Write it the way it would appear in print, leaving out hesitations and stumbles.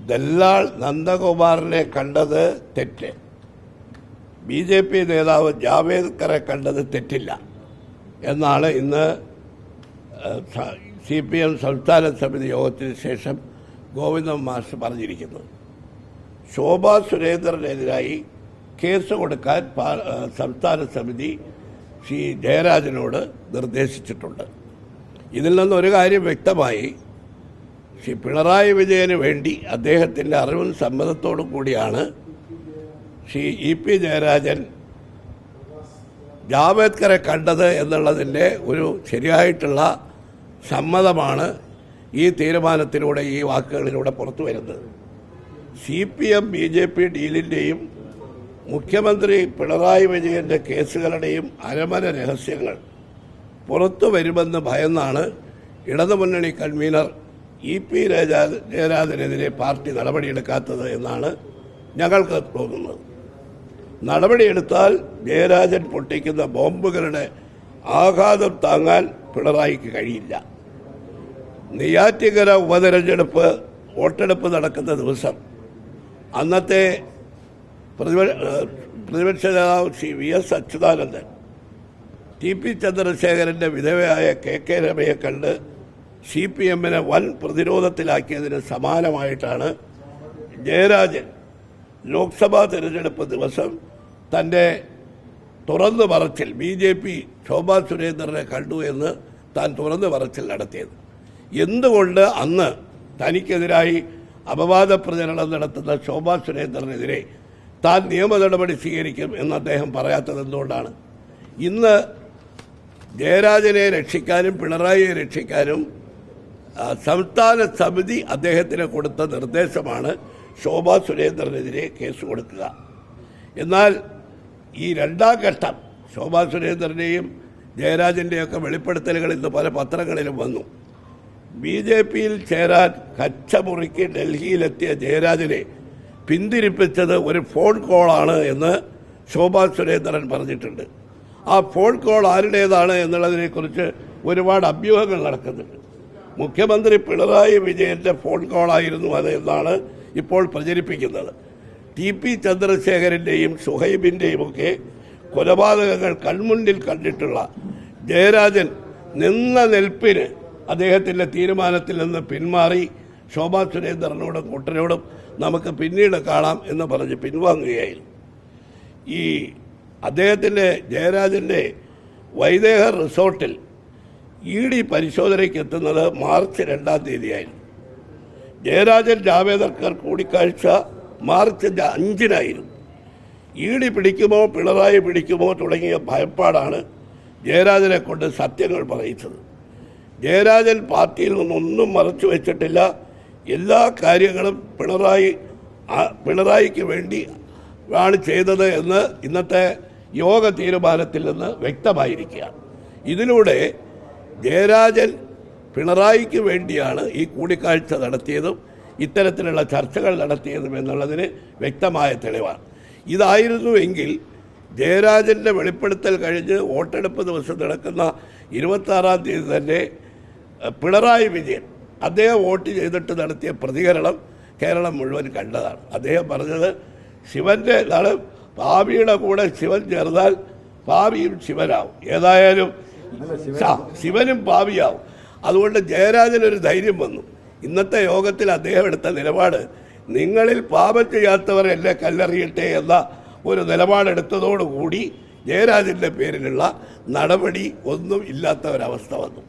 ദല്ലാൾ നന്ദകുമാറിനെ കണ്ടത് തെറ്റ്, BJP നേതാവ് ജാവേദ്കറെ കണ്ടത് തെറ്റില്ല എന്നാണ് ഇന്ന് CPM സംസ്ഥാന സമിതി യോഗത്തിന് ശേഷം ഗോവിന്ദൻ മാസ്റ്റർ പറഞ്ഞിരിക്കുന്നത്. ശോഭാ സുരേന്ദ്രനെതിരായി കേസ് കൊടുക്കാൻ സംസ്ഥാന സമിതി ശ്രീ ജയരാജനോട് നിർദ്ദേശിച്ചിട്ടുണ്ട്. ഇതിൽ നിന്നൊരു കാര്യം വ്യക്തമായി, ശ്രീ പിണറായി വിജയന് വേണ്ടി അദ്ദേഹത്തിൻ്റെ അറിവും സമ്മതത്തോടു കൂടിയാണ് ശ്രീ EP ജയരാജൻ ജാവേദ്കറെ കണ്ടത് എന്നുള്ളതിൻ്റെ ഒരു ശരിയായിട്ടുള്ള സമ്മതമാണ് ഈ തീരുമാനത്തിലൂടെ, ഈ വാക്കുകളിലൂടെ പുറത്തു വരുന്നത്. CPM BJP ഡീലിൻ്റെയും മുഖ്യമന്ത്രി പിണറായി വിജയൻ്റെ കേസുകളുടെയും അരമന രഹസ്യങ്ങൾ പുറത്തു വരുമെന്ന് ഭയന്നാണ് ഇടതുമുന്നണി കൺവീനർ EP ജയരാജനെതിരെ പാർട്ടി നടപടിയെടുക്കാത്തത് എന്നാണ് ഞങ്ങൾക്ക് തോന്നുന്നത്. നടപടിയെടുത്താൽ ജയരാജൻ പൊട്ടിക്കുന്ന ബോംബുകളുടെ ആഘാതം താങ്ങാൻ പിണറായിക്ക് കഴിയില്ല. നെയ്യാറ്റിൻകര ഉപതെരഞ്ഞെടുപ്പ് വോട്ടെടുപ്പ് നടക്കുന്ന ദിവസം അന്നത്തെ പ്രതിപക്ഷ നേതാവ് ശ്രീ VS അച്യുതാനന്ദൻ TP ചന്ദ്രശേഖരൻ്റെ വിധവയായ KK രമയെ കണ്ട് CPMനെ വൻ പ്രതിരോധത്തിലാക്കിയതിന് സമാനമായിട്ടാണ് ജയരാജൻ ലോക്സഭാ തെരഞ്ഞെടുപ്പ് ദിവസം തൻ്റെ തുറന്നു പറച്ചിൽ BJP ശോഭാ സുരേന്ദ്രനെ കണ്ടു എന്ന് താൻ തുറന്നു പറച്ചിൽ നടത്തിയത്. എന്തുകൊണ്ട് അന്ന് തനിക്കെതിരായി അപവാദ പ്രചരണം നടത്തുന്ന ശോഭാ സുരേന്ദ്രനെതിരെ താൻ നിയമ നടപടി സ്വീകരിക്കും എന്ന് അദ്ദേഹം പറയാത്തത് എന്തുകൊണ്ടാണ്? ഇന്ന് ജയരാജനെ രക്ഷിക്കാനും പിണറായിയെ രക്ഷിക്കാനും സംസ്ഥാന സമിതി അദ്ദേഹത്തിന് കൊടുത്ത നിർദ്ദേശമാണ് ശോഭാ സുരേന്ദ്രനെതിരെ കേസ് കൊടുക്കുക. എന്നാൽ ഈ രണ്ടാം ഘട്ടം ശോഭാ സുരേന്ദ്രൻ്റെയും ജയരാജൻ്റെയൊക്കെ വെളിപ്പെടുത്തലുകൾ ഇന്ന് പല പത്രങ്ങളിലും വന്നു. BJPയിൽ ചേരാൻ കച്ചമുറിക്ക് ഡൽഹിയിലെത്തിയ ജയരാജനെ പിന്തിരിപ്പിച്ചത് ഒരു ഫോൺ കോളാണ് എന്ന് ശോഭാ സുരേന്ദ്രൻ പറഞ്ഞിട്ടുണ്ട്. ആ ഫോൺ കോൾ ആരുടേതാണ് എന്നുള്ളതിനെക്കുറിച്ച് ഒരുപാട് അഭ്യൂഹങ്ങൾ നടക്കുന്നുണ്ട്. മുഖ്യമന്ത്രി പിണറായി വിജയൻ്റെ ഫോൺ കോളായിരുന്നു അത് എന്നാണ് ഇപ്പോൾ പ്രചരിപ്പിക്കുന്നത്. TP ചന്ദ്രശേഖരൻ്റെയും സുഹൈബിൻ്റെയും ഒക്കെ കൊലപാതകങ്ങൾ കൺമുന്നിൽ കണ്ടിട്ടുള്ള ജയരാജൻ നിന്ന നിൽപ്പിന് അദ്ദേഹത്തിൻ്റെ തീരുമാനത്തിൽ നിന്ന് പിന്മാറി ശോഭാ സുരേന്ദ്രനോടും കൂട്ടരോടും നമുക്ക് പിന്നീട് കാണാം എന്ന് പറഞ്ഞ് പിൻവാങ്ങുകയായിരുന്നു. ഈ അദ്ദേഹത്തിൻ്റെ ജയരാജൻ്റെ വൈദേഹ റിസോർട്ടിൽ ED പരിശോധനയ്ക്ക് എത്തുന്നത് മാർച്ച് 2-ാം തീയതിയായിരുന്നു. ജയരാജൻ ജാവേദ്കർ കൂടിക്കാഴ്ച മാർച്ച് 5-നായിരുന്നു. ED പിടിക്കുമോ പിണറായി പിടിക്കുമോ തുടങ്ങിയ ഭയപ്പാടാണ് ജയരാജനെ കൊണ്ട് സത്യങ്ങൾ പറയിച്ചത്. ജയരാജൻ പാർട്ടിയിൽ നിന്നൊന്നും മറച്ചു വെച്ചിട്ടില്ല. എല്ലാ കാര്യങ്ങളും പിണറായിക്ക് വേണ്ടി ആണ് ചെയ്തത് എന്ന് ഇന്നത്തെ യോഗ തീരുമാനത്തിൽ നിന്ന് വ്യക്തമായിരിക്കുകയാണ്. ഇതിലൂടെ ജയരാജൻ പിണറായിക്ക് വേണ്ടിയാണ് ഈ കൂടിക്കാഴ്ച നടത്തിയതും ഇത്തരത്തിലുള്ള ചർച്ചകൾ നടത്തിയതും എന്നുള്ളതിന് വ്യക്തമായ തെളിവാണ്. ഇതായിരുന്നുവെങ്കിൽ ജയരാജൻ്റെ വെളിപ്പെടുത്തൽ കഴിഞ്ഞ് വോട്ടെടുപ്പ് ദിവസം നടക്കുന്ന 26-ാം തീയതി തന്നെ പിണറായി വിജയൻ അദ്ദേഹം വോട്ട് ചെയ്തിട്ട് നടത്തിയ പ്രതികരണം കേരളം മുഴുവൻ കണ്ടതാണ്. അദ്ദേഹം പറഞ്ഞത് ശിവൻ്റെ നാളെ ഭാവിയുടെ കൂടെ ശിവൻ ചേർന്നാൽ ഭാവിയും ശിവനാവും, ഏതായാലും ശിവനും ഭാവിയാവും. അതുകൊണ്ട് ജയരാജനൊരു ധൈര്യം വന്നു. ഇന്നത്തെ യോഗത്തിൽ അദ്ദേഹം എടുത്ത നിലപാട് നിങ്ങളിൽ പാപം ചെയ്യാത്തവർ എന്നെ കല്ലെറിയട്ടെ എന്ന ഒരു നിലപാടെടുത്തതോടുകൂടി ജയരാജൻ്റെ പേരിലുള്ള നടപടി ഒന്നും ഇല്ലാത്ത ഒരവസ്ഥ വന്നു.